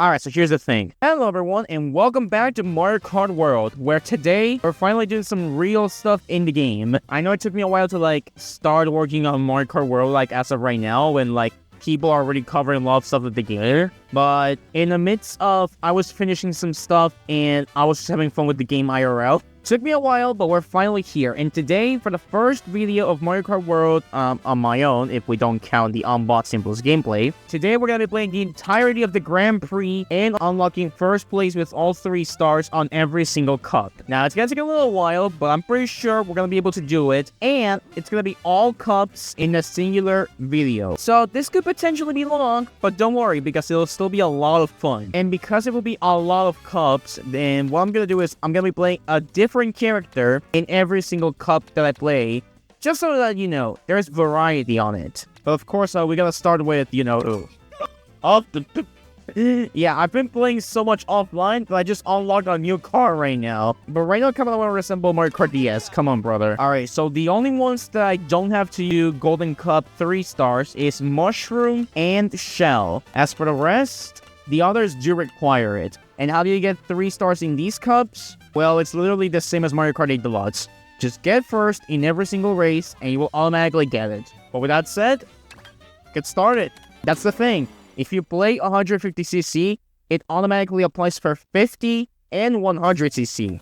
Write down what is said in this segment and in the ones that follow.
Alright, so here's the thing. Hello everyone, and welcome back to MarioKartWorld, where today, we're finally doing some real stuff in the game. I know it took me a while to, start working on MarioKartWorld, as of right now, when, people are already covering a lot of stuff with the game. But in the midst of, I was finishing some stuff, and I was just having fun with the game IRL. Took me a while, but we're finally here. And today, for the first video of Mario Kart World on my own, if we don't count the unboxing plus gameplay, today we're going to be playing the entirety of the Grand Prix and unlocking first place with all 3 stars on every single cup. Now, it's going to take a little while, but I'm pretty sure we're going to be able to do it. And it's going to be all cups in a singular video. So this could potentially be long, but don't worry, because it'll still be a lot of fun. And because it will be a lot of cups, then what I'm going to do is I'm going to be playing a different character in every single cup that I play, just so that, there's variety on it. But of course, we gotta start with, yeah, I've been playing so much offline that I just unlocked a new car right now. But right now, come on, I want to resemble Mario Kart DS. Come on, brother. Alright, so the only ones that I don't have to do Golden Cup 3 stars is Mushroom and Shell. As for the rest, the others do require it. And how do you get 3 stars in these cups? Well, it's literally the same as Mario Kart 8 Deluxe. Just get first in every single race, and you will automatically get it. But with that said, get started. That's the thing. If you play 150cc, it automatically applies for 50 and 100cc.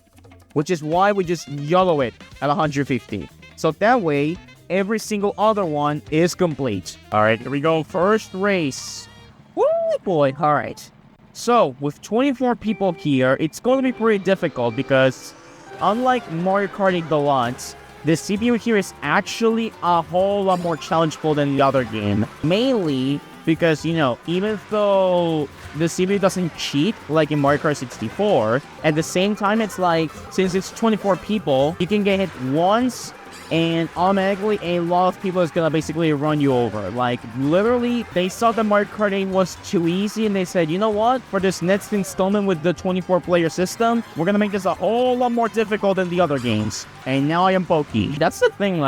Which is why we just YOLO it at 150. So that way, every single other one is complete. Alright, here we go. First race. Woo, boy. Alright. So, with 24 people here, it's going to be pretty difficult because, unlike Mario Kart 8 Deluxe, the CPU here is actually a whole lot more challengeful than the other game. Mainly because, even though the CPU doesn't cheat like in Mario Kart 64, at the same time, it's since it's 24 people, you can get hit once, and automatically a lot of people is gonna basically run you over. Literally, they saw that Mario Kart 8 was too easy, and they said, you know what? For this next installment with the 24-player system, we're gonna make this a whole lot more difficult than the other games. And now I am Pokey. That's the thing,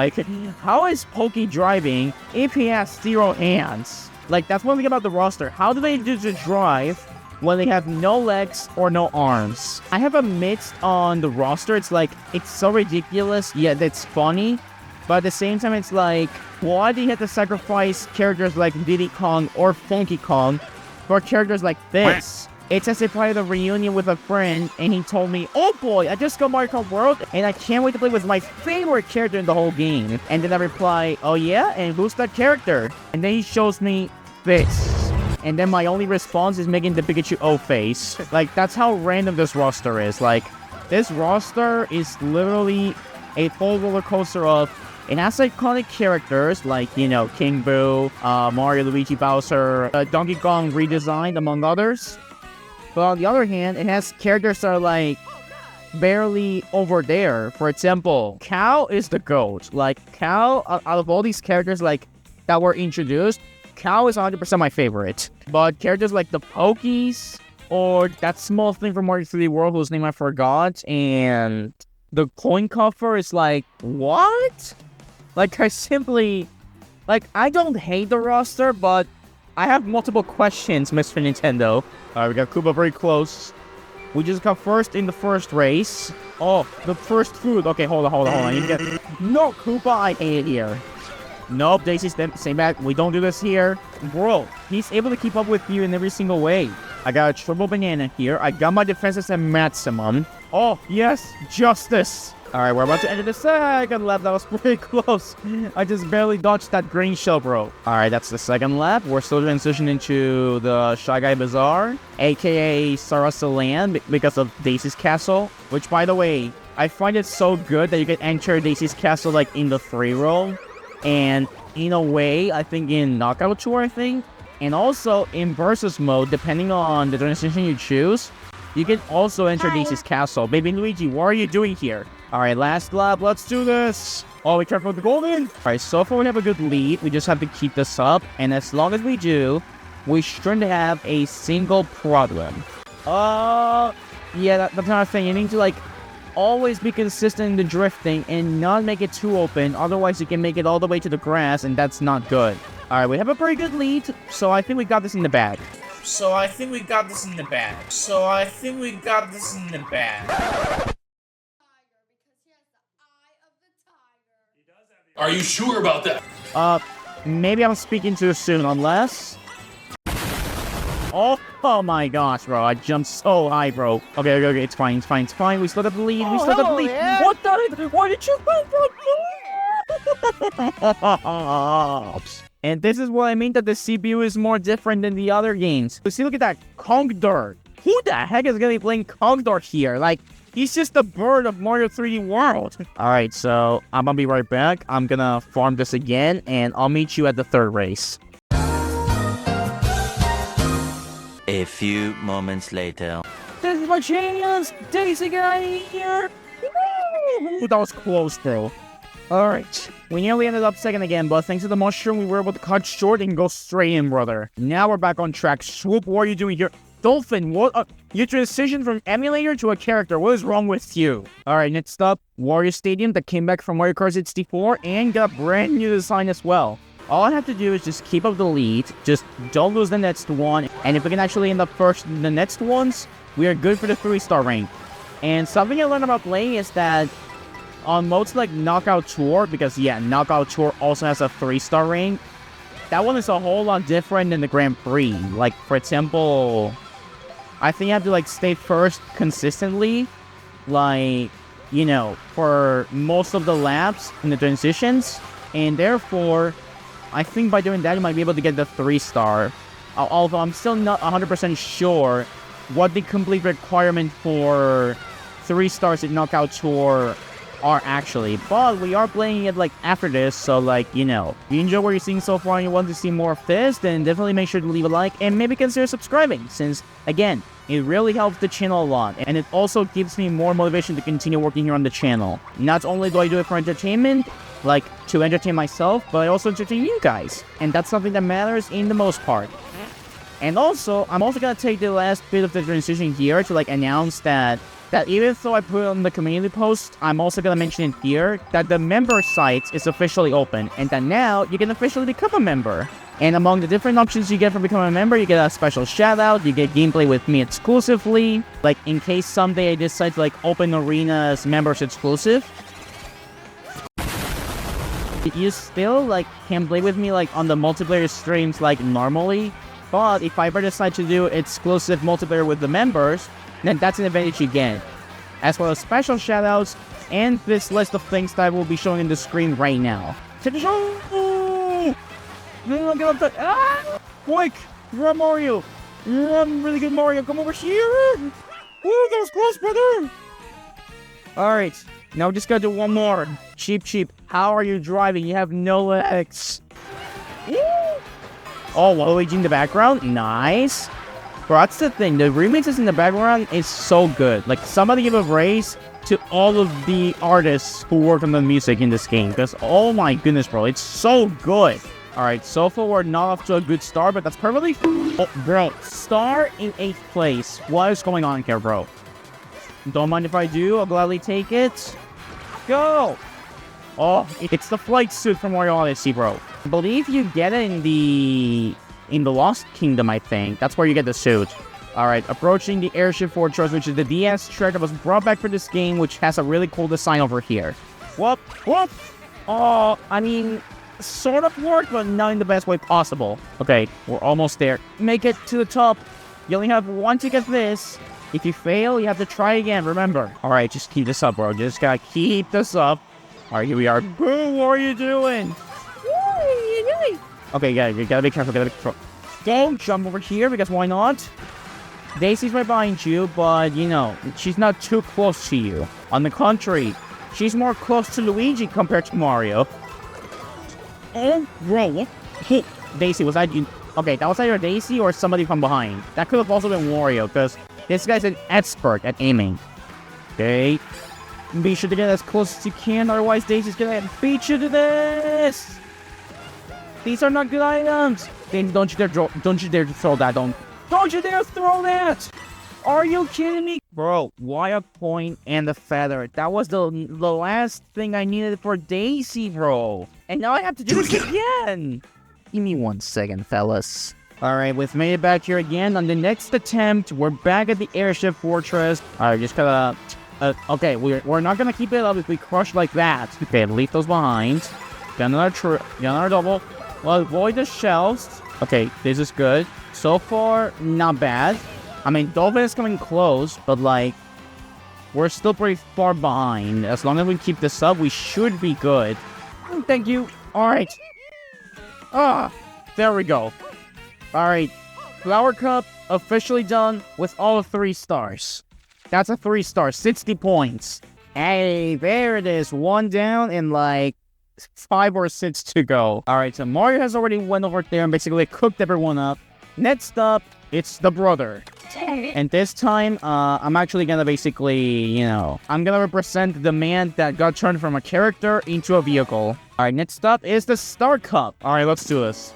how is Pokey driving if he has 0 hands? That's one thing about the roster. How do they do the drive when they have no legs or no arms? I have a mix on the roster. It's so ridiculous, yet it's funny. But at the same time, it's why do you have to sacrifice characters like Diddy Kong or Funky Kong for characters like this? It's as if I had a reunion with a friend, and he told me, oh boy, I just got Mario Kart World, and I can't wait to play with my favorite character in the whole game. And then I reply, oh yeah? And who's that character? And then he shows me this. And then my only response is making the Pikachu O face. That's how random this roster is. This roster is literally a full roller coaster of... It has iconic characters King Boo, Mario, Luigi, Bowser, Donkey Kong redesigned, among others. But on the other hand, it has characters that are barely over there. For example, Cow is the GOAT. Cow, out of all these characters that were introduced, Cow is 100% my favorite. But characters like the Pokies, or that small thing from Mario 3D World whose name I forgot, and the coin coffer is what? I simply... I don't hate the roster, but I have multiple questions, Mr. Nintendo. Alright, we got Koopa very close. We just got first in the first race. Oh, the first food. Okay, hold on. You get... No, Koopa, I hate it here. Nope, Daisy's same back. We don't do this here. Bro, he's able to keep up with you in every single way. I got a triple banana here. I got my defenses at maximum. Oh, yes, justice. Alright, we're about to enter the second lap. That was pretty close. I just barely dodged that green shell, bro. Alright, that's the second lap. We're still transitioning into the Shy Guy Bazaar, aka Sarasa Land, because of Daisy's Castle. Which, by the way, I find it so good that you can enter Daisy's Castle, in the 3-roll. And in a way, I think in Knockout Tour, and also in Versus mode, depending on the transition you choose, you can also enter Daisy's Castle. Baby Luigi, what are you doing here? Alright, last lap, let's do this! Oh, we careful with the golden! Alright, so far we have a good lead, we just have to keep this up, and as long as we do, we shouldn't have a single problem. Yeah, that's another thing, you need to always be consistent in the drifting and not make it too open, otherwise you can make it all the way to the grass, and that's not good. Alright, we have a pretty good lead, so I think we got this in the bag. So I think we got this in the bag. Are you sure about that? Maybe I'm speaking too soon, unless... Oh my gosh, bro. I jumped so high, bro. Okay, it's fine. We still got the lead. Yeah. What the? Why did you go from And this is what I mean that the CPU is more different than the other games. See, look at that. Kongdor. Who the heck is gonna be playing Kongdor here? Like, he's just a bird of Mario 3D World. Alright, so I'm gonna be right back. I'm gonna farm this again, and I'll meet you at the third race. A few moments later. This is my chance! Daisy got here! Woo! That was close, bro. Alright. We nearly ended up second again, but thanks to the mushroom, we were able to cut short and go straight in, brother. Now we're back on track. Swoop, what are you doing here? Dolphin, what? You transitioned from emulator to a character. What is wrong with you? Alright, next up, Wario Stadium that came back from Mario Kart 64 and got a brand new design as well. All I have to do is just keep up the lead, just don't lose the next one, and if we can actually end up first in the next ones, we are good for the 3-star rank. And something I learned about playing is that on modes like Knockout Tour, because yeah, Knockout Tour also has a 3-star rank, that one is a whole lot different than the Grand Prix. Like, for example, I think you have to like stay first consistently, like, you know, for most of the laps in the transitions, and therefore, I think by doing that, you might be able to get the 3-star. Although I'm still not 100% sure what the complete requirement for 3 stars in Knockout Tour are actually. But we are playing it like after this, so like, you know, if you enjoy what you're seeing so far and you want to see more of this, then definitely make sure to leave a like and maybe consider subscribing, since, again, it really helps the channel a lot, and it also gives me more motivation to continue working here on the channel. Not only do I do it for entertainment, like, to entertain myself, but I also entertain you guys. And that's something that matters in the most part. And also, I'm also gonna take the last bit of the transition here to, like, announce that even though I put it on the community post, I'm also gonna mention it here, that the member site is officially open, and that now you can officially become a member. And among the different options you get from becoming a member, you get a special shout-out, you get gameplay with me exclusively, like, in case someday I decide to, like, open Arena's members exclusive. You still, like, can play with me, like, on the multiplayer streams, like, normally, but if I ever decide to do exclusive multiplayer with the members, then that's an advantage you get, as well as special shoutouts, and this list of things that I will be showing in the screen right now. Quick! Grab Mario! I'm really good, Mario, come over here! Woo, that was close, brother! Alright, now we just gotta do one more. Cheap, how are you driving? You have no legs. Oh, Waluigi in the background? Nice. Bro, that's the thing. The remixes in the background is so good. Like, somebody give a raise to all of the artists who worked on the music in this game. Because, oh my goodness, bro, it's so good. Alright, so far we're not off to a good start, but that's perfectly... Oh, bro, star in 8th place. What is going on here, bro? Don't mind if I do. I'll gladly take it. Go! Oh, it's the flight suit from Mario Odyssey, bro. I believe you get it in the Lost Kingdom, I think. That's where you get the suit. Alright, approaching the Airship Fortress, which is the DS track that was brought back for this game, which has a really cool design over here. Whoop! Oh, I mean, sort of worked, but not in the best way possible. Okay, we're almost there. Make it to the top. You only have one to get this. If you fail, you have to try again, remember. Alright, just keep this up, bro. Just gotta keep this up. Alright, here we are. Boom, what are you doing? Okay, you gotta be careful, Don't jump over here, because why not? Daisy's right behind you, but, you know, she's not too close to you. On the contrary, she's more close to Luigi compared to Mario. And, bro, Daisy, was that you? Okay, that was either Daisy or somebody from behind. That could have also been Wario, because this guy's an expert at aiming. Okay. Be sure to get as close as you can, otherwise Daisy's gonna beat you to this! These are not good items! Then don't you dare to throw that, don't you dare throw that! Are you kidding me? Bro, why a point and a feather? That was the last thing I needed for Daisy, bro. And now I have to do this again! Give me 1 second, fellas. Alright, we've made it back here again. On the next attempt, we're back at the airship fortress. Alright, just gotta... okay, we're not gonna keep it up if we crush like that. Okay, leave those behind. Got another double. Well, avoid the shells. Okay, this is good. So far, not bad. I mean, Dolphin is coming close, but like... we're still pretty far behind. As long as we keep this up, we should be good. Thank you. Alright. There we go. Alright. Flower Cup officially done with all 3 stars. That's a 3-star, 60 points. Hey, there it is. 1 down and like 5 or 6 to go. Alright, so Mario has already went over there and basically cooked everyone up. Next up, it's the brother. And this time, I'm actually gonna basically, I'm gonna represent the man that got turned from a character into a vehicle. Alright, next up is the Star Cup. Alright, let's do this.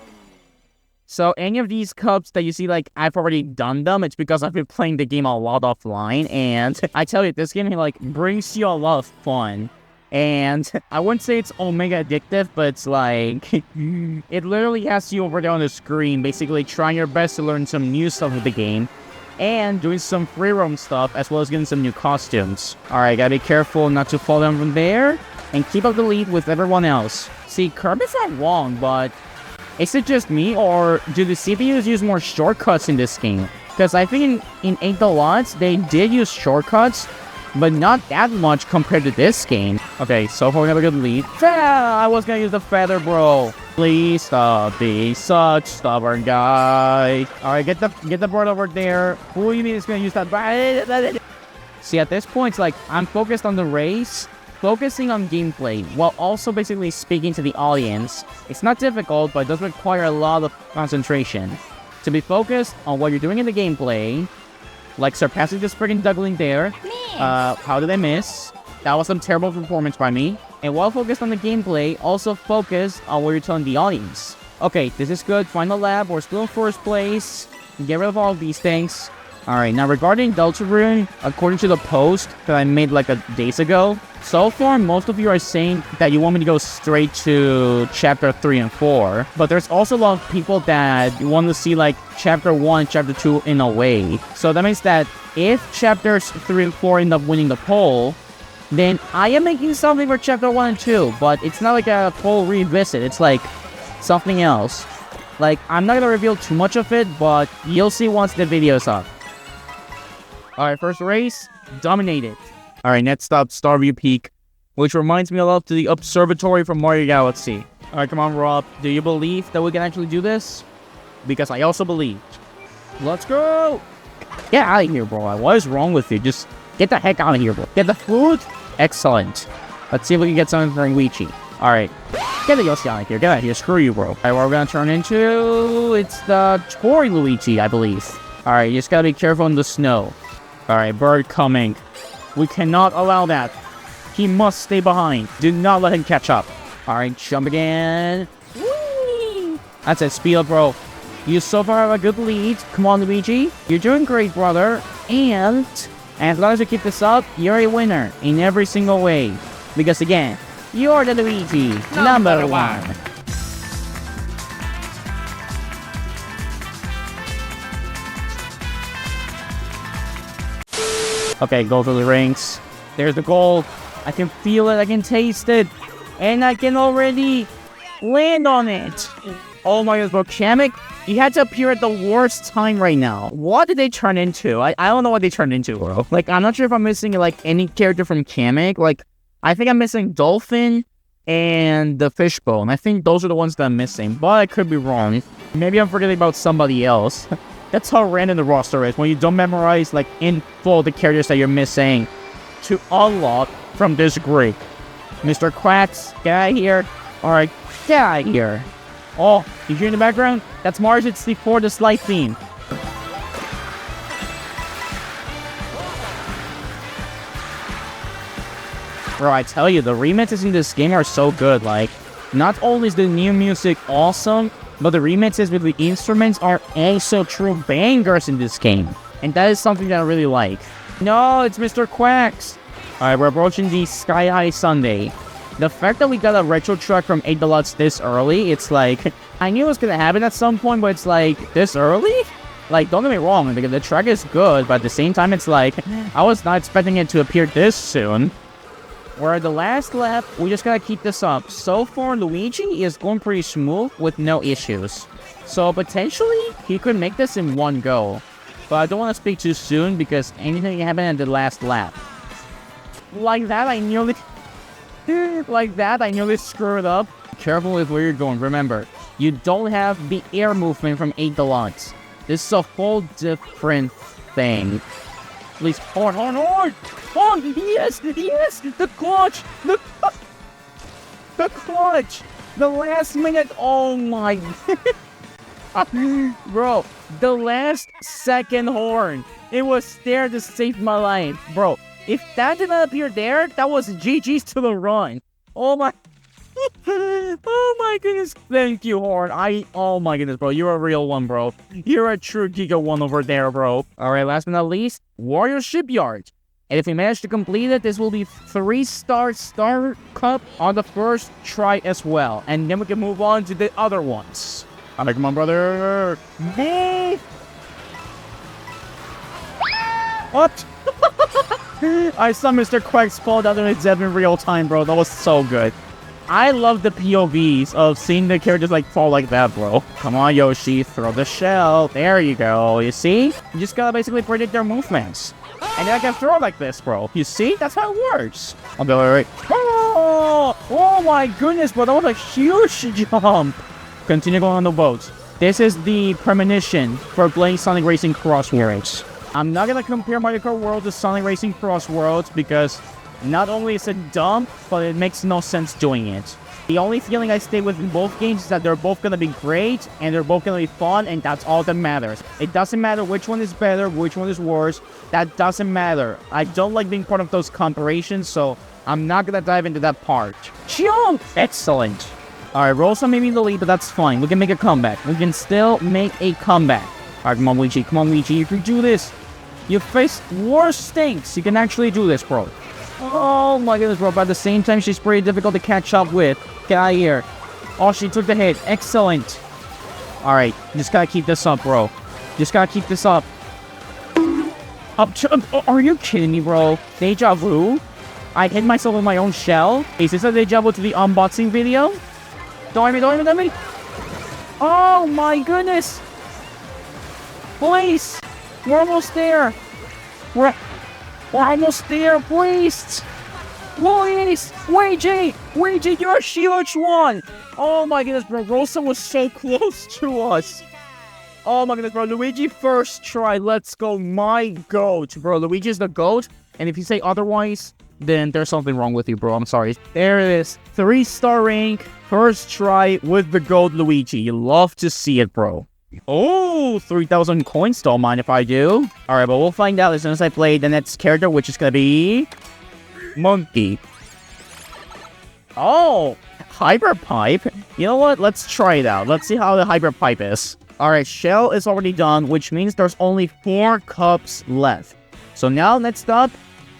So, any of these cups that you see, like, I've already done them, it's because I've been playing the game a lot offline, and I tell you, this game, like, brings you a lot of fun. And I wouldn't say it's omega addictive, but it's like, it literally has you over there on the screen, basically trying your best to learn some new stuff with the game, and doing some free roam stuff, as well as getting some new costumes. Alright, gotta be careful not to fall down from there, and keep up the lead with everyone else. See, Kirby's not wrong, but is it just me, or do the CPUs use more shortcuts in this game? Because I think in 8 Deluxe, they did use shortcuts, but not that much compared to this game. Okay, so far we have a good lead. I was gonna use the feather, bro. Please stop being such stubborn guy. Alright, get the board over there. Who do you mean is gonna use that? See, at this point, it's like, I'm focused on the race, focusing on gameplay, while also basically speaking to the audience. It's not difficult, but it does require a lot of concentration. To be focused on what you're doing in the gameplay, like surpassing this friggin' duckling there. How did I miss? That was some terrible performance by me. And while focused on the gameplay, also focus on what you're telling the audience. Okay, this is good. Final lap. We're still in first place. Get rid of all of these things. Alright, now regarding Deltarune, according to the post that I made like days ago, so far most of you are saying that you want me to go straight to Chapter 3 and 4, but there's also a lot of people that want to see like Chapter 1, Chapter 2 in a way. So that means that if Chapters 3 and 4 end up winning the poll, then I am making something for Chapter 1 and 2, but it's not like a full revisit, it's like something else. Like, I'm not gonna reveal too much of it, but you'll see once the video's up. Alright, first race, dominated. Alright, next up, Starview Peak, which reminds me a lot to the observatory from Mario Galaxy. Alright, come on, Rob. Do you believe that we can actually do this? Because I also believe. Let's go! Get out of here, bro. What is wrong with you? Just get the heck out of here, bro. Get the food? Excellent. Let's see if we can get something for Luigi. Alright. Get the Yoshi out of here. Get out of here. Screw you, bro. Alright, what we're gonna turn into... it's the Toy Luigi, I believe. Alright, you just gotta be careful in the snow. Alright, bird coming. We cannot allow that. He must stay behind. Do not let him catch up. Alright, jump again. Whee! That's it, speed up, bro. You so far have a good lead. Come on, Luigi. You're doing great, brother. And as long as you keep this up, you're a winner in every single way. Because again, you're the Luigi number 1. Okay, go through the rings. There's the gold. I can feel it. I can taste it. And I can already land on it. Oh my God, bro. Kamek, you had to appear at the worst time right now. What did they turn into? I don't know what they turned into, bro. Like, I'm not sure if I'm missing, like, any character from Kamek. Like, I think I'm missing Dolphin and the Fishbone. I think those are the ones that I'm missing. But I could be wrong. Maybe I'm forgetting about somebody else. That's how random the roster is, when you don't memorize, like, in full the characters that you're missing to unlock from this group. Mr. Quacks, get out of here. Alright, get out of here. Oh, you hear in the background? That's Mario 64, the slide theme. Bro, I tell you, the remixes in this game are so good. Like, not only is the new music awesome, but the remixes with the instruments are also true bangers in this game. And that is something that I really like. No, it's Mr. Quacks. Alright, we're approaching the Sky High Sunday. The fact that we got a retro track from 8 Deluxe this early, it's like, I knew it was gonna happen at some point, but it's like, this early? Like, don't get me wrong, the track is good, but at the same time, it's like, I was not expecting it to appear this soon. Where the last lap, we just gotta keep this up. So far, Luigi is going pretty smooth with no issues. So potentially, he could make this in one go. But I don't want to speak too soon because anything can happen at the last lap. Like that, I nearly screwed up. Careful with where you're going. Remember, you don't have the air movement from 8 Deluxe. This is a whole different thing. Please, horn! Yes! The clutch! The clutch! The last minute, oh my... Bro, the last second horn. It was there to save my life. Bro, if that did not appear there, that was GG's to the run. Oh my... oh my goodness. Thank you, Horn. Oh my goodness, bro. You're a real one, bro. You're a true Giga one over there, bro. Alright, last but not least, Warrior Shipyard. And if we manage to complete it, this will be 3-star Star Cup on the first try as well. And then we can move on to the other ones. Alright, come on, brother. What? I saw Mr. Quack's fall down in its in real time, bro. That was so good. I love the POVs of seeing the characters like fall like that, bro. Come on, Yoshi, throw the shell. There you go. You see? You just gotta basically predict their movements. And then I can throw like this, bro. You see? That's how it works. I'll be alright. Oh my goodness, bro. That was a huge jump. Continue going on the boat. This is the premonition for playing Sonic Racing Cross Worlds. I'm not gonna compare Mario Kart World to Sonic Racing Cross Worlds because not only is it dumb, but it makes no sense doing it. The only feeling I stay with in both games is that they're both gonna be great, and they're both gonna be fun, and that's all that matters. It doesn't matter which one is better, which one is worse. That doesn't matter. I don't like being part of those comparisons, so I'm not gonna dive into that part. Jump! Excellent. Alright, Rosa may be in the lead, but that's fine. We can make a comeback. We can still make a comeback. Alright, come on, Luigi. Come on, Luigi. You can do this. You faced worse stinks. You can actually do this, bro. Oh my goodness, bro. But at the same time, she's pretty difficult to catch up with. Get out of here. Oh, she took the hit. Excellent. Alright, just gotta keep this up, bro. Just gotta keep this up. Are you kidding me, bro? Deja vu? I hit myself with my own shell? Is this a deja vu to the unboxing video? Don't hit me. Oh my goodness. Please. We're almost there. We're almost there, please. Please. Luigi, you're a huge one. Oh my goodness, bro. Rosa was so close to us. Oh my goodness, bro. Luigi first try. Let's go. My GOAT, bro. Luigi's the GOAT. And if you say otherwise, then there's something wrong with you, bro. I'm sorry. There it is. 3-star rank. First try with the GOAT Luigi. You love to see it, bro. Oh, 3,000 coins. Don't mind if I do. Alright, but we'll find out as soon as I play the next character, which is gonna be Monkey. Oh, Hyper Pipe. You know what? Let's try it out. Let's see how the Hyper Pipe is. Alright, Shell is already done, which means there's only 4 cups left. So now, next up,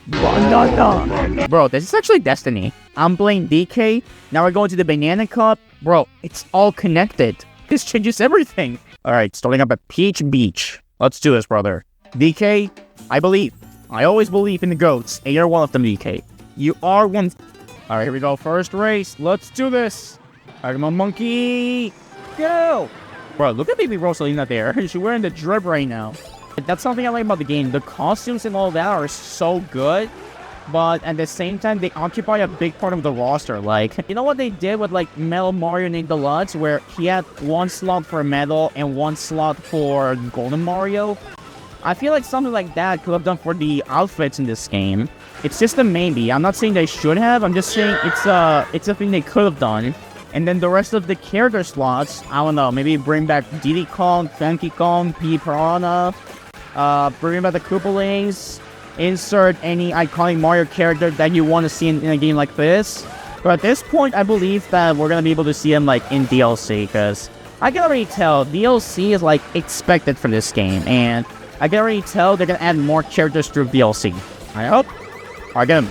Banana. Bro, this is actually Destiny. I'm playing DK. Now we're going to the Banana Cup. Bro, it's all connected. This changes everything. Alright, starting up at Peach Beach. Let's do this, brother. DK, I believe. I always believe in the GOATs. And you're one of them, DK. You are one. Alright, here we go. First race. Let's do this. Alright, come on, Monkey. Go! Bro, look at baby Rosalina there. She's wearing the drip right now. That's something I like about the game. The costumes and all that are so good. But at the same time, they occupy a big part of the roster. Like, you know what they did with, like, Metal Mario Named Deluxe? Where he had 1 slot for Metal and 1 slot for Golden Mario? I feel like something like that could have done for the outfits in this game. It's just a maybe. I'm not saying they should have. I'm just saying it's a thing they could have done. And then the rest of the character slots, I don't know. Maybe bring back Diddy Kong, Funky Kong, P Piranha. Bring back the Koopalings. Insert any iconic Mario character that you want to see in a game like this. But at this point, I believe that we're going to be able to see him, like, in DLC, because I can already tell DLC is, like, expected for this game, and I can already tell they're going to add more characters through DLC. I hope. Alright, get him.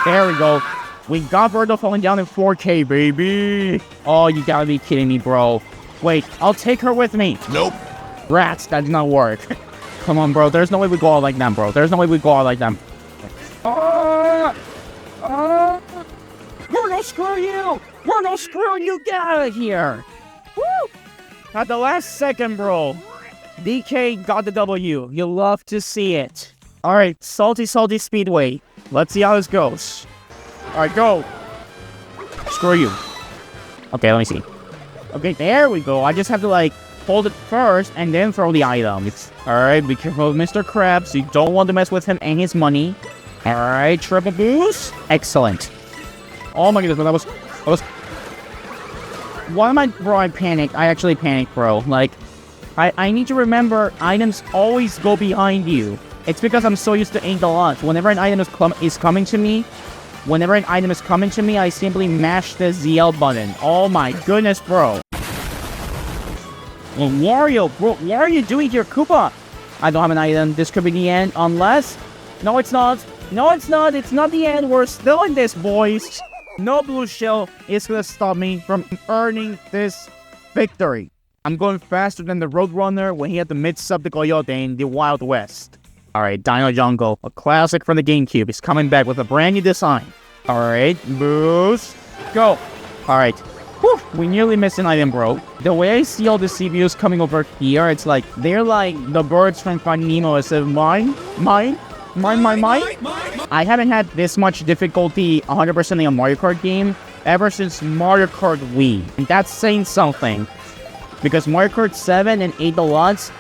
There we go. We got Birdo falling down in 4K, baby. Oh, you gotta be kidding me, bro. Wait, I'll take her with me. Nope. Rats, that did not work. Come on, bro. There's no way we go out like them, bro. There's no way we go out like them. We're gonna screw you. We're gonna screw you. Get out of here. Woo! At the last second, bro. DK got the W. You love to see it. Alright, Salty Speedway. Let's see how this goes. Alright, go. Screw you. Okay, let me see. Okay, there we go. I just have to, like, hold it first and then throw the items. Alright, be careful with Mr. Krabs. You don't want to mess with him and his money. Alright, triple boost. Excellent. Oh my goodness, that was... Why am I... Bro, I panicked. I actually panicked, bro. Like, I need to remember items always go behind you. It's because I'm so used to aim the launch. Whenever an item is coming to me, I simply mash the ZL button. Oh my goodness, bro. Well, Wario, bro, what are you doing here, Koopa? I don't have an item. This could be the end, unless... No, it's not. No, it's not. It's not the end. We're still in this, boys. No blue shell is gonna stop me from earning this victory. I'm going faster than the Roadrunner when he had the mid-sub the Coyote in the Wild West. Alright, Dino Jungle, a classic from the GameCube, is coming back with a brand new design. Alright, boost, go. Alright, whew, we nearly missed an item, bro. The way I see all the CPUs coming over here, it's like, they're like the birds from Finding Nemo. It's mine. I haven't had this much difficulty 100% in a Mario Kart game ever since Mario Kart Wii. And that's saying something. Because Mario Kart 7 and 8 Deluxe,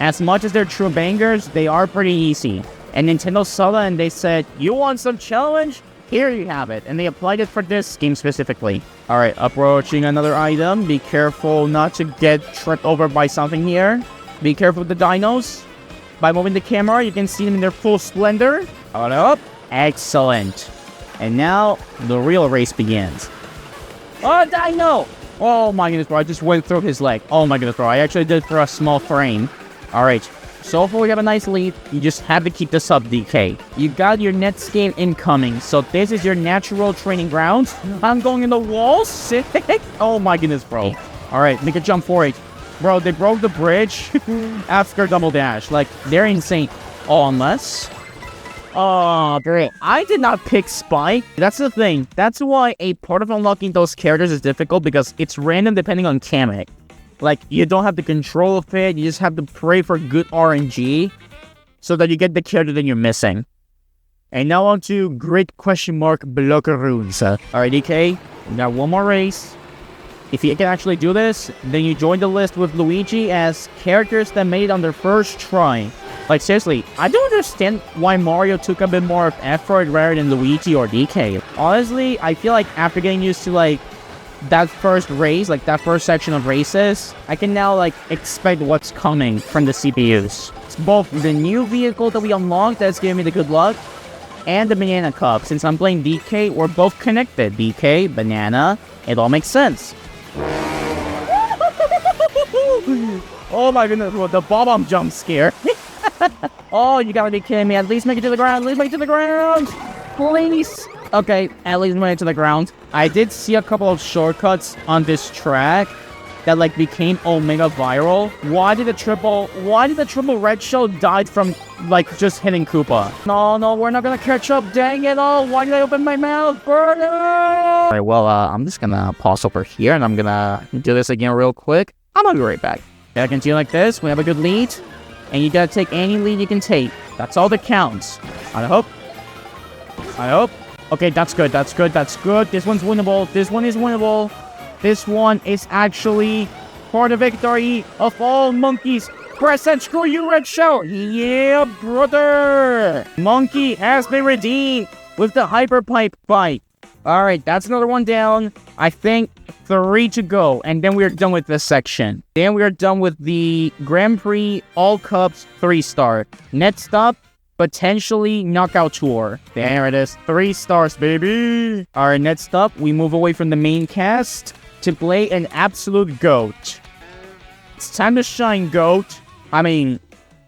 as much as they're true bangers, they are pretty easy. And Nintendo saw that and they said, you want some challenge? Here you have it. And they applied it for this game specifically. Alright, approaching another item. Be careful not to get tripped over by something here. Be careful with the dinos. By moving the camera, you can see them in their full splendor. Hold up. Excellent. And now, the real race begins. Oh, dino! Oh my goodness, bro. I just went through his leg. Oh my goodness, bro. I actually did for a small frame. Alright. So far, we have a nice lead. You just have to keep this up, DK. You got your next game incoming. So this is your natural training ground. I'm going in the wall. Sick. Oh my goodness, bro. Alright, make a jump for it. Bro, they broke the bridge after double dash. Like, they're insane. Oh, unless... Oh, great. I did not pick Spike. That's the thing. That's why a part of unlocking those characters is difficult, because it's random depending on Kamek. Like, you don't have the control of it. You just have to pray for good RNG so that you get the character that you're missing. And now on to Great Question Mark Blockaroons. Alright, DK. We got one more race. If you can actually do this, then you join the list with Luigi as characters that made it on their first try. Like, seriously, I don't understand why Mario took a bit more of effort rather than Luigi or DK. Honestly, I feel like after getting used to, like, that first race, like, that first section of races, I can now, like, expect what's coming from the CPUs. It's both the new vehicle that we unlocked that's giving me the good luck, and the Banana Cup. Since I'm playing DK, we're both connected. DK, Banana, it all makes sense. Oh my goodness, the bomb jump scare. Oh, you gotta be kidding me. At least make it to the ground. At least make it to the ground. Please. Okay, at least make it to the ground. I did see a couple of shortcuts on this track that, like, became Omega viral. Why did the triple red shell die from, like, just hitting Koopa? No, we're not gonna catch up. Dang it all. Why did I open my mouth? Burn it! Alright, well, I'm just gonna pause over here and I'm gonna do this again real quick. I'm gonna be right back. Yeah, continue like this. We have a good lead. And you gotta take any lead you can take. That's all that counts. I hope. Okay, that's good. This one's winnable. This one is winnable. This one is actually for the victory of all monkeys. Press and screw you, Red Shell. Yeah, brother. Monkey has been redeemed with the Hyper Pipe fight. Alright, that's another one down. I think 3 to go, and then we're done with this section. Then we are done with the Grand Prix All Cups 3-star. Next up, potentially Knockout Tour. There it is, 3 stars, baby. Alright, next up, we move away from the main cast to play an absolute GOAT. It's time to shine, GOAT. I mean,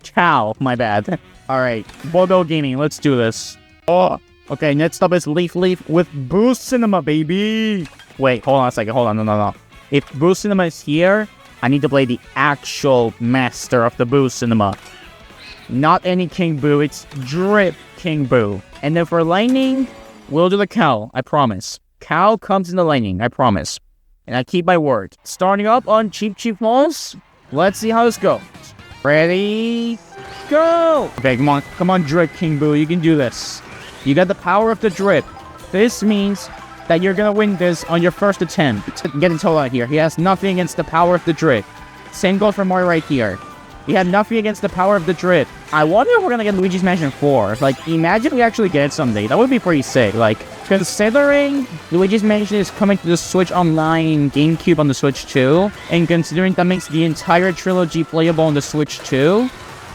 cow, my bad. Alright, Bodo Gaming, let's do this. Oh, Okay, next up is Leaf with Boost Cinema, baby. Wait, hold on a second. Hold on. No. If Boost Cinema is here, I need to play the actual master of the Boost Cinema. Not any King Boo, it's Drip King Boo. And then for Lightning, we'll do the Cow, I promise. Cow comes in the Lightning, I promise. And I keep my word. Starting up on Cheap Balls. Let's see how this goes. Ready, go! Okay, come on, Drip King Boo, you can do this. You got the power of the Drip. This means that you're gonna win this on your first attempt. Getting told out here. He has nothing against the power of the Drip. Same goes for Mario right here. He had nothing against the power of the Drip. I wonder if we're gonna get Luigi's Mansion 4. Like, imagine we actually get it someday. That would be pretty sick. Like, considering Luigi's Mansion is coming to the Switch Online GameCube on the Switch 2, and considering that makes the entire trilogy playable on the Switch 2,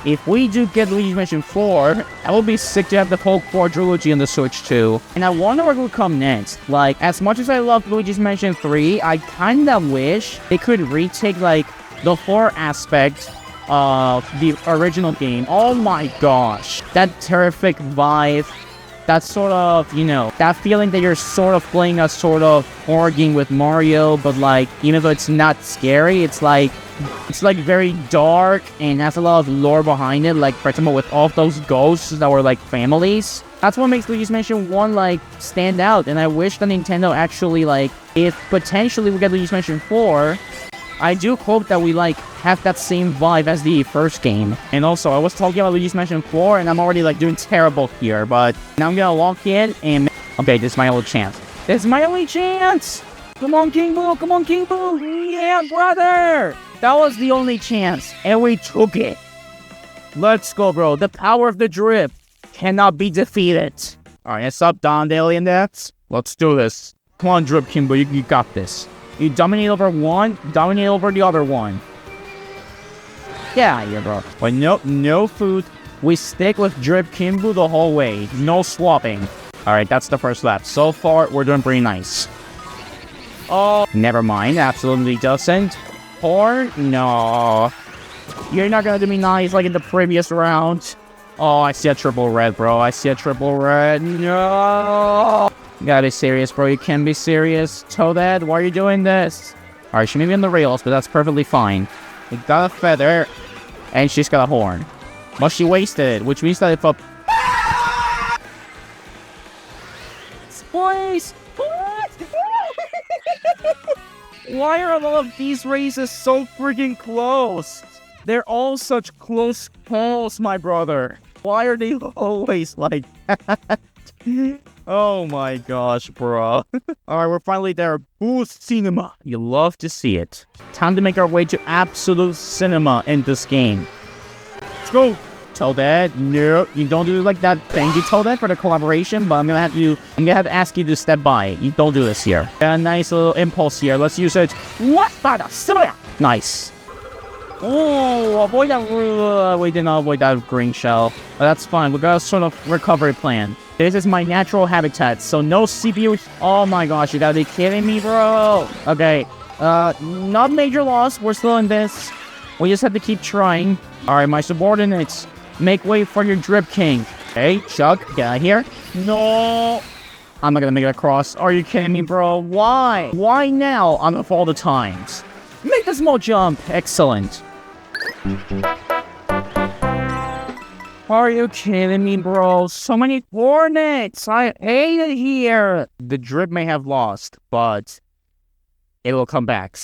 if we do get Luigi's Mansion 4, that would be sick to have the whole quadrilogy on the Switch 2. And I wonder what will come next. Like, as much as I love Luigi's Mansion 3, I kinda wish they could retake, like, the horror aspect of the original game. Oh my gosh. That terrific vibe. That sort of, you know, that feeling that you're sort of playing a sort of horror game with Mario, but like, even though it's not scary, it's like very dark and has a lot of lore behind it. Like, for example, with all of those ghosts that were like families. That's what makes Luigi's Mansion 1 like stand out. And I wish that Nintendo actually, like, if potentially we get Luigi's Mansion 4, I do hope that we, like, have that same vibe as the first game. And also, I was talking about Luigi's Mansion 4, and I'm already, like, doing terrible here, but now I'm gonna walk in, and... Okay, this is my only chance. This is my only chance! Come on, King Boo! Come on, King Boo! Yeah, brother! That was the only chance, and we took it. Let's go, bro. The power of the Drip cannot be defeated. Alright, what's up, Don Daly and that? Let's do this. Come on, Drip King Boo, you got this. You dominate over one, dominate over the other one. Yeah, bro. But no food. We stick with Drip King Boo the whole way. No swapping. Alright, that's the first lap. So far, we're doing pretty nice. Oh, never mind. Absolutely doesn't. Horn? No. You're not gonna do me nice like in the previous round. Oh, I see a triple red, bro. I see a triple red. No. You gotta be serious, bro. You can't be serious. Toadette, why are you doing this? Alright, she may be on the rails, but that's perfectly fine. We got a feather, and she's got a horn. But she wasted it, which means that if a... Boys! Why are all of these races so freaking close? They're all such close calls, my brother. Why are they always like that? Oh my gosh, bro. Alright, we're finally there. Boost Cinema. You love to see it. Time to make our way to absolute cinema in this game. Let's go. Toadette, no, you don't do it like that. Thank you, Toadette, for the collaboration, but I'm gonna have to ask you to step by. You don't do this here. A nice little impulse here. Let's use it. What? Nice. Oh, avoid that. We did not avoid that green shell. But that's fine. We got a sort of recovery plan. This is my natural habitat, so no CPU. Oh my gosh, you gotta be kidding me, bro. Okay, not major loss. We're still in this. We just have to keep trying. All right, my subordinates, make way for your Drip King. Okay, Chuck, get out of here. No, I'm not gonna make it across. Are you kidding me, bro? Why? Why now on of all the times? Make the small jump. Excellent. Are you kidding me, bro? So many hornets! I hate it here! The Drip may have lost, but it will come back.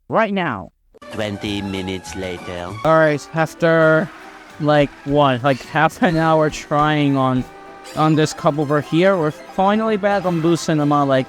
Right now. 20 minutes later. Alright, after, like half an hour trying on this cup over here, we're finally back on Boost Cinema. Like,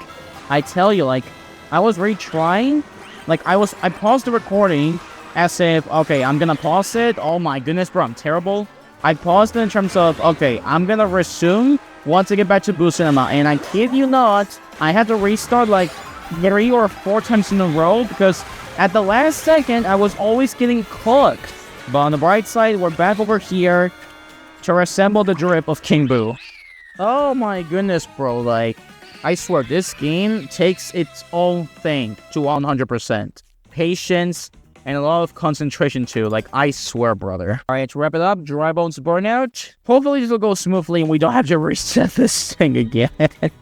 I tell you, like, I was retrying. Like, I paused the recording as if, okay, I'm gonna pause it. Oh my goodness, bro, I'm terrible. I paused it in terms of, okay, I'm gonna resume once I get back to Boost Cinema. And I kid you not, I had to restart like 3 or 4 times in a row because at the last second, I was always getting cooked. But on the bright side, we're back over here to resemble the Drip of King Boo. Oh my goodness, bro, like, I swear, this game takes its own thing to 100%. Patience, And a lot of concentration too, like I swear, brother. Alright, to wrap it up, Dry Bones Burnout. Hopefully this will go smoothly and we don't have to reset this thing again.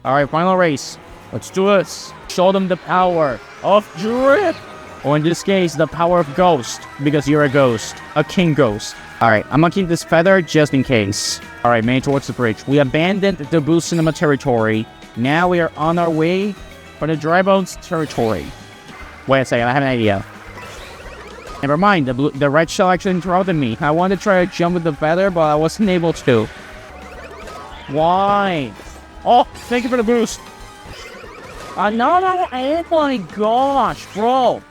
Alright, final race. Let's do this. Show them the power of drip. Or in this case, the power of ghost. Because you're a ghost. A king ghost. Alright, I'm gonna keep this feather just in case. Alright, made towards the bridge. We abandoned the Blue Cinema territory. Now we are on our way for the Dry Bones territory. Wait a second, I have an idea. Never mind, the red shell actually interrupted me. I wanted to try to jump with the feather, but I wasn't able to. Why? Oh, thank you for the boost. No, oh my gosh, bro.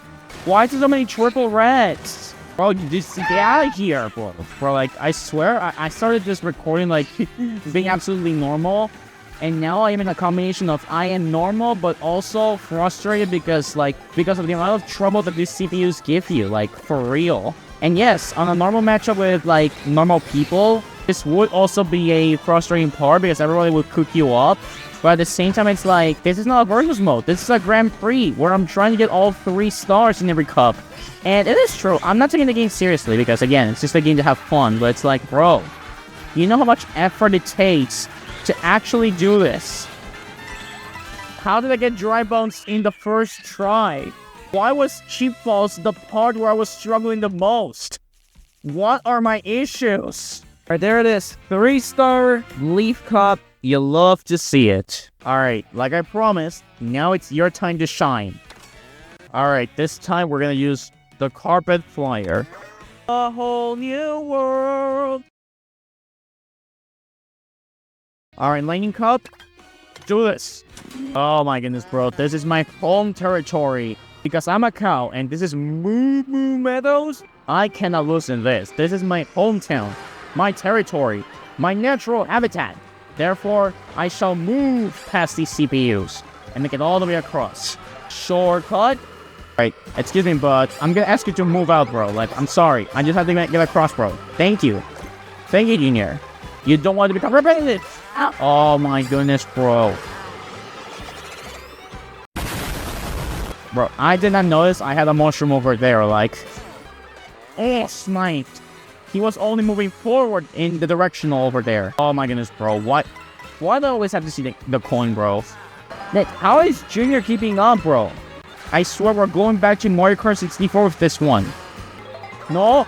Why is there so many triple reds? Bro, you just get out of here, bro. Bro, like, I swear, I started this recording, like, being absolutely normal. And now I am in a combination of I am normal, but also frustrated because of the amount of trouble that these CPUs give you, like, for real. And yes, on a normal matchup with, like, normal people, this would also be a frustrating part because everybody would cook you up. But at the same time, it's like, this is not a versus mode. This is a Grand Prix where I'm trying to get all 3 stars in every cup. And it is true, I'm not taking the game seriously because, again, it's just a game to have fun. But it's like, bro, you know how much effort it takes to actually do this? How did I get Dry Bones in the first try? Why was Cheap Falls the part where I was struggling the most? What are my issues? Alright, there it is. 3-star Leaf Cup. You love to see it. Alright, like I promised, now it's your time to shine. Alright, this time we're gonna use the Carpet Flyer. A whole new world. Alright, Lightning Cup. Do this. Oh my goodness, bro. This is my home territory. Because I'm a cow and this is Moo Moo Meadows. I cannot lose in this. This is my hometown. My territory. My natural habitat. Therefore, I shall move past these CPUs and make it all the way across. Shortcut. Alright, excuse me, but I'm gonna ask you to move out, bro. Like, I'm sorry. I just have to get across, bro. Thank you. Thank you, Junior. You don't want to become repetitive. Oh my goodness, bro. Bro, I did not notice I had a mushroom over there, like... Oh, sniped. He was only moving forward in the directional over there. Oh my goodness, bro. What? Why do I always have to see the coin, bro? Nick, how is Junior keeping up, bro? I swear we're going back to Mario Kart 64 with this one. No?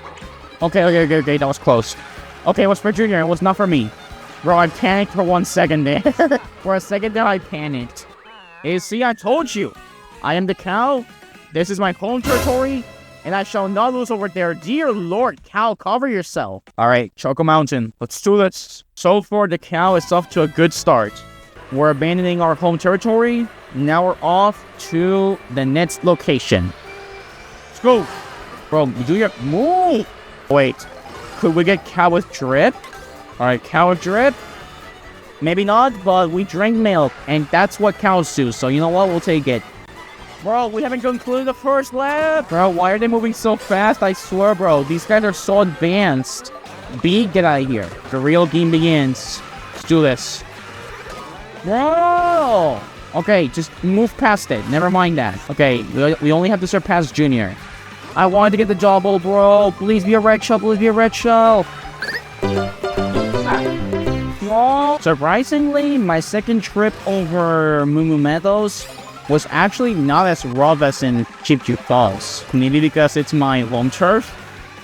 Okay, that was close. Okay, it was for Junior, it was not for me. Bro, I panicked for 1 second there. For a second there, I panicked. Hey, see, I told you. I am the cow. This is my home territory. And I shall not lose over there. Dear Lord, cow, cover yourself. Alright, Choco Mountain. Let's do this. So far, the cow is off to a good start. We're abandoning our home territory. Now we're off to the next location. Let's go. Bro, do your move. Wait, could we get cow with drip? Alright, cow with drip. Maybe not, but we drank milk. And that's what cows do. So you know what? We'll take it. Bro, we haven't concluded the first lap. Bro, why are they moving so fast? I swear, bro. These guys are so advanced. B, get out of here. The real game begins. Let's do this. Bro! Okay, just move past it. Never mind that. Okay, we only have to surpass Junior. I wanted to get the double, bro. Please be a red shell. Please be a red shell. Oh. Surprisingly, my second trip over Moo Moo Meadows was actually not as rough as in Cheap Falls. Maybe because it's my home turf.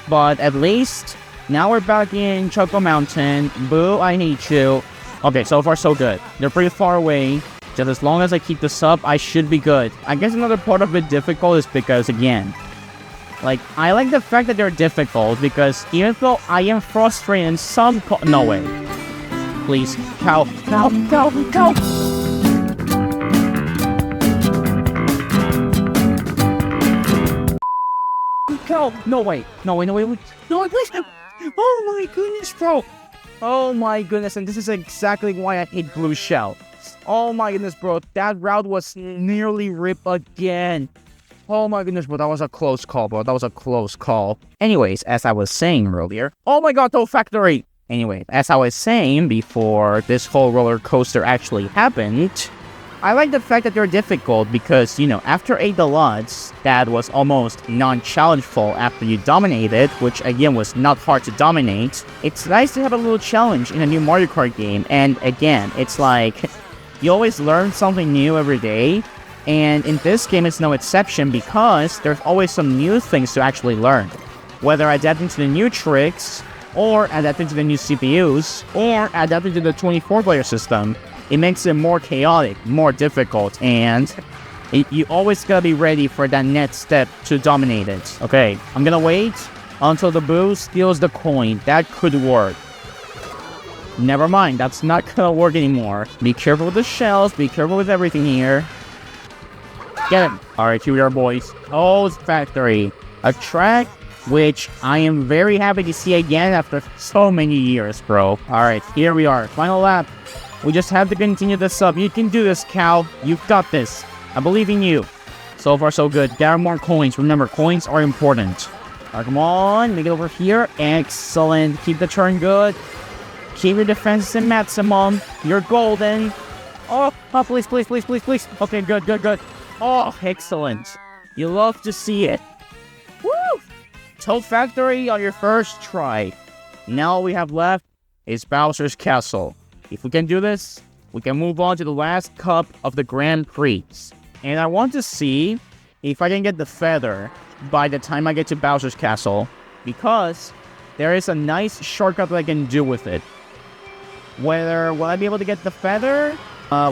But at least, now we're back in Choco Mountain. Boo, I hate you. Okay, so far so good. They're pretty far away. Just as long as I keep this up, I should be good. I guess another part of it difficult is because, again, like, I like the fact that they're difficult because even though I am frustrated in some no way. Please. Cow. No, wait, please. Oh my goodness, bro. Oh my goodness, and this is exactly why I hate Blue Shell. Oh my goodness, bro. That route was nearly ripped again. Oh my goodness, bro. That was a close call, bro. That was a close call. Anyways, as I was saying earlier. Oh my god, Tow Factory. Anyway, as I was saying before this whole roller coaster actually happened, I like the fact that they're difficult because, you know, after a Deluxe, that was almost non-challengeful after you dominated, which again was not hard to dominate. It's nice to have a little challenge in a new Mario Kart game, and again, it's like, you always learn something new every day, and in this game it's no exception because there's always some new things to actually learn. Whether adapting to the new tricks, or adapting to the new CPUs, or adapting to the 24-player system, it makes it more chaotic, more difficult, and you always gotta be ready for that next step to dominate it. Okay, I'm gonna wait until the boo steals the coin. That could work. Never mind, that's not gonna work anymore. Be careful with the shells, be careful with everything here. Get him. Alright, here we are, boys. Toad's Factory. A track which I am very happy to see again after so many years, bro. Alright, here we are. Final lap. We just have to continue this up. You can do this, Cal. You've got this. I believe in you. So far, so good. Gather more coins. Remember, coins are important. Alright, come on. Make it over here. Excellent. Keep the turn good. Keep your defense in maximum. You're golden. Oh, please, please, please, please, please. Okay, good, good, good. Oh, excellent. You love to see it. Woo! Toad Factory on your first try. Now all we have left is Bowser's Castle. If we can do this, we can move on to the last cup of the Grand Prix. And I want to see if I can get the feather by the time I get to Bowser's Castle, because there is a nice shortcut that I can do with it. Whether will I be able to get the feather,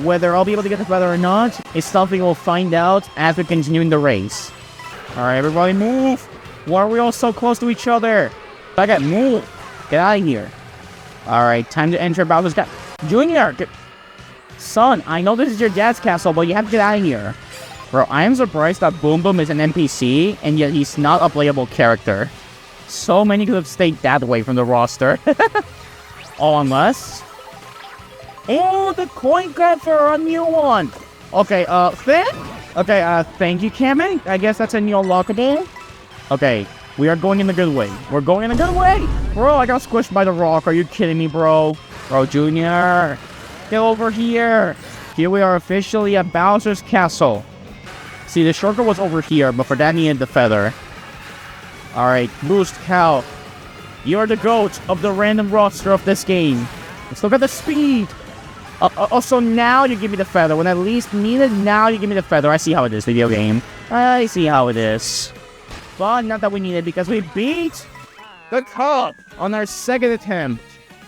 whether I'll be able to get the feather or not, is something we'll find out as we continue in the race. Alright, everybody move! Why are we all so close to each other? I got move! Get out of here. Alright, time to enter Bowser's Castle. Junior! Son, I know this is your dad's castle, but you have to get out of here. Bro, I am surprised that Boom Boom is an NPC, and yet he's not a playable character. So many could have stayed that way from the roster. Oh, unless... Oh, the coin grab for a new one! Okay, Finn? Okay, thank you, Kamen. I guess that's a new unlockable. Okay, we are going in the good way. We're going in a good way! Bro, I got squished by the rock. Are you kidding me, bro? Bro, Junior, get over here. Here we are officially at Bowser's Castle. See, the shortcut was over here, but for that needed the feather. Alright, Boost Cow. You're the GOAT of the random roster of this game. Let's look at the speed. Also, now you give me the feather. When I least need it, now you give me the feather. I see how it is, video game. I see how it is. But not that we need it, because we beat the cup on our second attempt.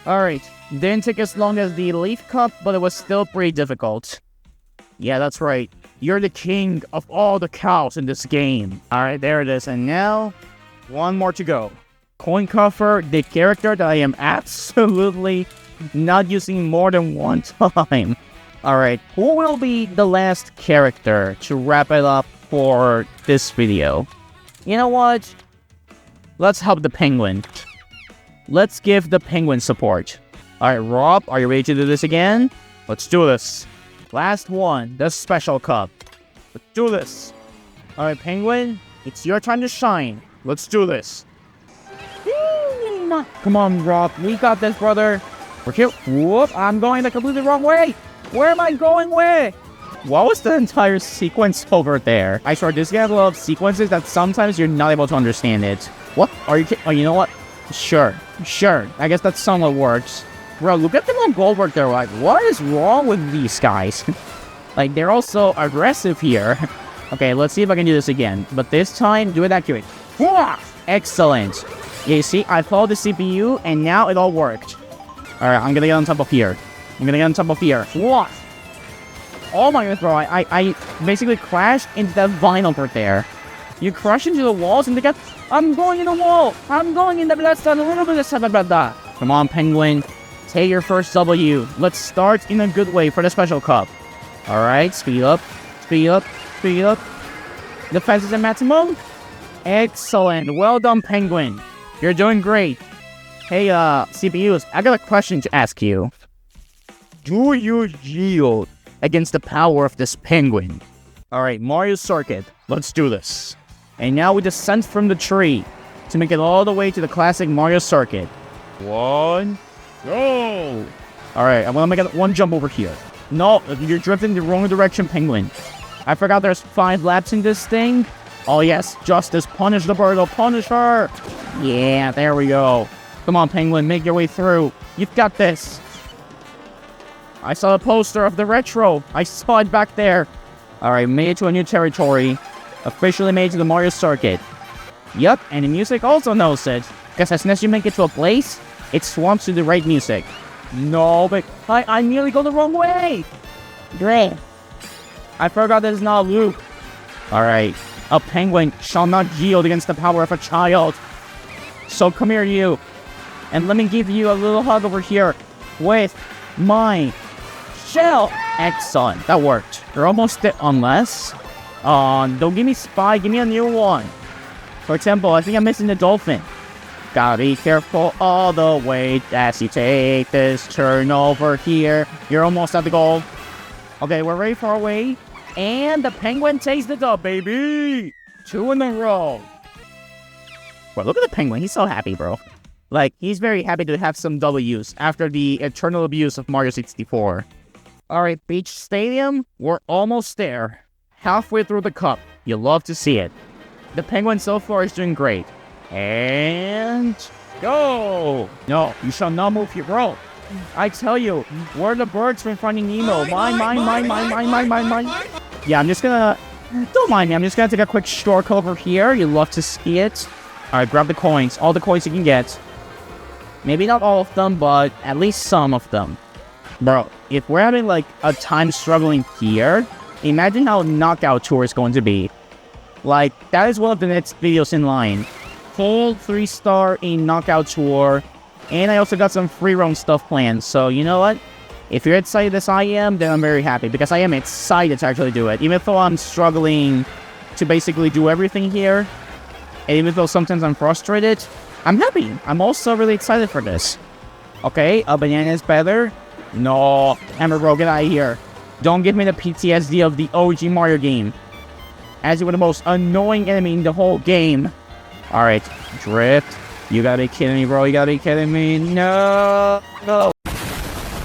Alright, didn't take as long as the Leaf Cup, but it was still pretty difficult. Yeah, that's right. You're the king of all the cows in this game. Alright, there it is. And now, one more to go. Coin Coffer, the character that I am absolutely not using more than one time. Alright, who will be the last character to wrap it up for this video? You know what? Let's help the penguin. Let's give the penguin support. Alright, Rob, are you ready to do this again? Let's do this. Last one, the special cup. Let's do this. Alright, penguin, it's your time to shine. Let's do this. Come on, Rob, we got this, brother. We're here. Whoop, I'm going the completely wrong way. Where am I going with? What was the entire sequence over there? I swear, this game has a lot of sequences that sometimes you're not able to understand it. What? Are you kidding? Oh, you know what? Sure. I guess that's somewhat works. Bro, look at them on Goldberg there. Like, what is wrong with these guys? Like, they're all so aggressive here. Okay, let's see if I can do this again. But this time, do it accurate. Excellent. Yeah, you see, I followed the CPU, and now it all worked. Alright, I'm gonna get on top of here. What? Oh my goodness, bro. I basically crashed into that vinyl right there. You crash into the walls and they get... I'm going in the wall. I'm going in the blood a little bit of that. Come on, penguin. Take your first W. Let's start in a good way for the special cup. Alright, speed up. Defense is at maximum. Excellent. Well done, penguin. You're doing great. Hey, CPUs, I got a question to ask you. Do you yield against the power of this penguin? Alright, Mario Circuit. Let's do this. And now we descend from the tree to make it all the way to the classic Mario Circuit. One, go! Alright, I'm gonna make one jump over here. No, you're drifting the wrong direction, Penguin. I forgot there's 5 laps in this thing. Oh yes, Justice, punish the bird, punish her. Yeah, there we go. Come on, Penguin, make your way through. You've got this. I saw a poster of the retro. I saw it back there. Alright, made it to a new territory. Officially made it to the Mario circuit. Yup, and the music also knows it. Because as soon as you make it to a place, it swamps to the right music. No, but I nearly go the wrong way. Great. I forgot there's not a loop. Alright, a penguin shall not yield against the power of a child. So come here, you. And let me give you a little hug over here with my shell. Excellent, that worked. You're almost there, unless... don't give me Spy, give me a new one. For example, I think I'm missing the dolphin. Gotta be careful all the way as you take this turn over here. You're almost at the goal. Okay, we're very far away. And the penguin takes the dub, baby! 2 in a row. Well, look at the penguin. He's so happy, bro. Like, he's very happy to have some W's after the eternal abuse of Mario 64. Alright, Beach Stadium. We're almost there. Halfway through the cup. You'll love to see it. The penguin so far is doing great. And... go! No, you shall not move your bro. I tell you, where are the birds from Finding Nemo? Mine. Yeah, I'm just gonna... Don't mind me, I'm just gonna take a quick short over here. You'd love to see it. Alright, grab the coins. All the coins you can get. Maybe not all of them, but at least some of them. Bro, if we're having like a time struggling here, imagine how Knockout Tour is going to be. Like, that is one of the next videos in line. Full 3-star in Knockout Tour. And I also got some free roam stuff planned. So, you know what? If you're excited as I am, then I'm very happy. Because I am excited to actually do it. Even though I'm struggling to basically do everything here. And even though sometimes I'm frustrated, I'm happy. I'm also really excited for this. Okay, a banana is better. No, Hammer Bro, get out of here. Don't give me the PTSD of the OG Mario game. As you were the most annoying enemy in the whole game. Alright, drift. You gotta be kidding me, bro. You gotta be kidding me. No.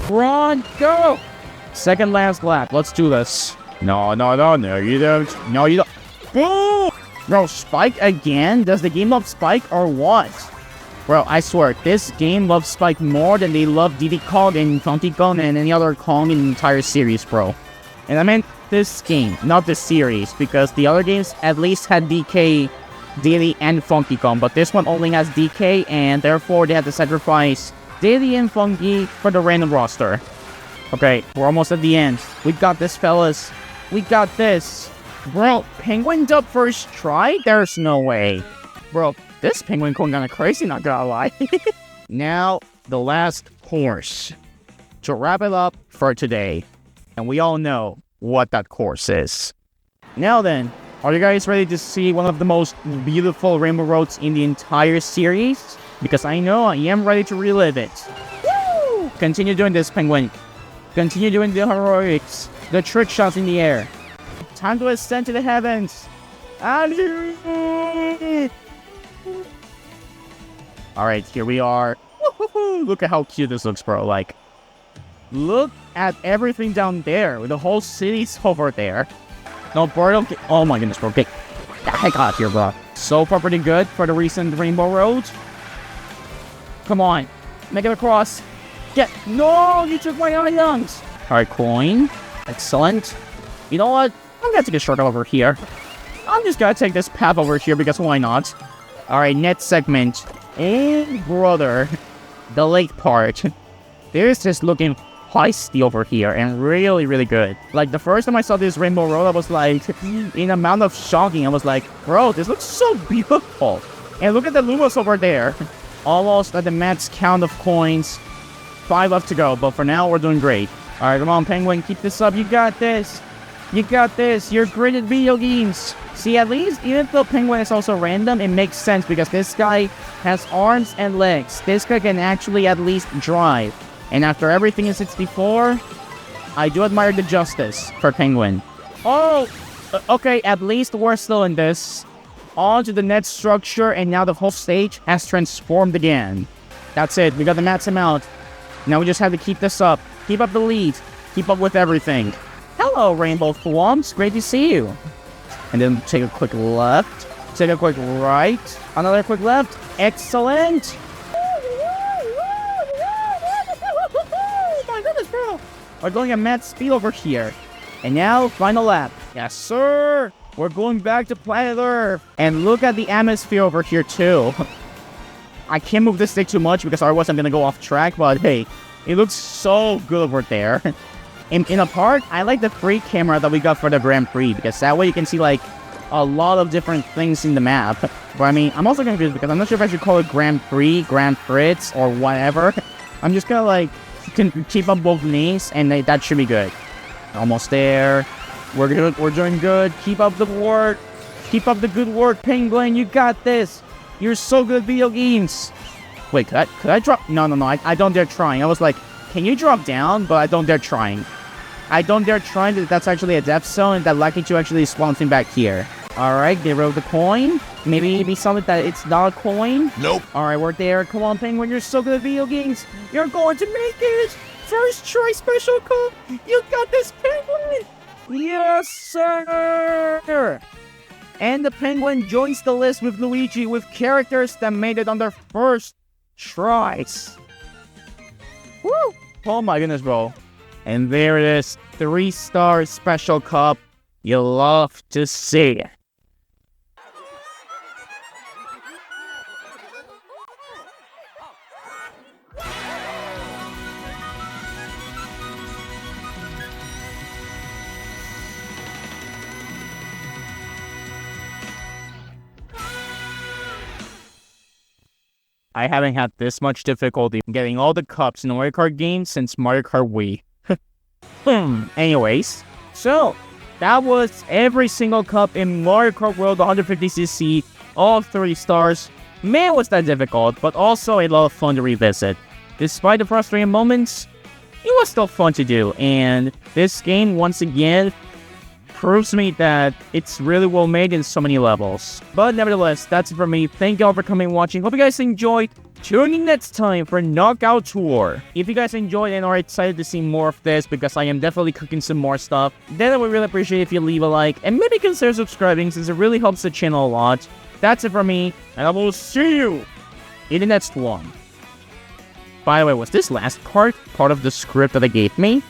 Run, go. Second last lap. Let's do this. No, you don't. No, you don't. Boom! Bro, Spike again? Does the game love Spike or what? Bro, I swear, this game loves Spike more than they love Diddy Kong and Funky Kong and any other Kong in the entire series, bro. And I meant this game, not the series, because the other games at least had DK, Diddy, and Funky Kong, but this one only has DK, and therefore they had to sacrifice Diddy and Funky for the random roster. Okay, we're almost at the end. We got this, fellas. We got this. Bro, penguin dub first try? There's no way. Bro, this penguin going kinda crazy, not gonna lie. Now, the last course. To wrap it up for today. And we all know what that course is. Now then, are you guys ready to see one of the most beautiful Rainbow Roads in the entire series? Because I know I am ready to relive it. Woo! Continue doing this, penguin. Continue doing the heroics, the trick shots in the air. Time to ascend to the heavens. Alright, here we are. Woo-hoo-hoo. Look at how cute this looks, bro. Like, look at everything down there. The whole city's over there. No, bro, okay. Oh my goodness, bro. Get the heck out of here, bro. So far, pretty good for the recent Rainbow Road. Come on. Make it across. No, you took my items. Alright, coin. Excellent. You know what? I'm gonna take a short over here. I'm just gonna take this path over here because why not? Alright, next segment. And brother, the lake part. This is looking feisty over here and really, really good. Like, the first time I saw this Rainbow Road, I was like, in amount of shocking, I was like, bro, this looks so beautiful. And look at the Lumos over there. Almost at the max count of coins. 5 left to go, but for now, we're doing great. Alright, come on, Penguin, keep this up. You got this. You got this. You're great at video games. See, at least, even though Penguin is also random, it makes sense because this guy has arms and legs. This guy can actually at least drive. And after everything in 64, I do admire the justice for Penguin. Oh, okay, at least we're still in this. On to the next structure, and now the whole stage has transformed again. That's it, we got the max amount. Now we just have to keep this up. Keep up the lead. Keep up with everything. Hello, Rainbow Thwomps. Great to see you. And then take a quick left. Take a quick right. Another quick left. Excellent. Oh my goodness, bro. We're going at mad speed over here. And now, final lap. Yes, sir. We're going back to planet Earth. And look at the atmosphere over here, too. I can't move this stick too much because otherwise I'm going to go off track. But hey, it looks so good over there. In a part, I like the free camera that we got for the Grand Prix. Because that way you can see, like, a lot of different things in the map. But I mean, I'm also confused because I'm not sure if I should call it Grand Prix, Grand Fritz, or whatever. I'm just going to, like, can keep up both knees, and that should be good. Almost there. We're good. We're doing good. Keep up the work. Keep up the good work, Penguin. You got this. You're so good at video games. Wait, could I drop? No. I don't dare trying. I was like, can you drop down? But I don't dare trying. I don't dare trying. That's actually a death zone, and that lucky to actually spawn thing back here. All right, get rid of the coin. Maybe something that it's not a coin. Nope. All right, we're there. Come on, Penguin. You're so good at video games. You're going to make it. First try special cup. You got this, Penguin. Yes, sir. And the Penguin joins the list with Luigi with characters that made it on their first tries. Woo! Oh my goodness, bro. And there it is. 3-star special cup. You love to see it. I haven't had this much difficulty getting all the cups in a Mario Kart game since Mario Kart Wii. Anyways, so that was every single cup in Mario Kart World 150cc, all 3 stars. Man, was that difficult, but also a lot of fun to revisit. Despite the frustrating moments, it was still fun to do, and this game, once again, proves to me that it's really well made in so many levels. But nevertheless, that's it for me. Thank you all for coming and watching. Hope you guys enjoyed. Tune in next time for Knockout Tour. If you guys enjoyed and are excited to see more of this, because I am definitely cooking some more stuff, then I would really appreciate if you leave a like and maybe consider subscribing, since it really helps the channel a lot. That's it for me, and I will see you in the next one. By the way, was this last part of the script that they gave me?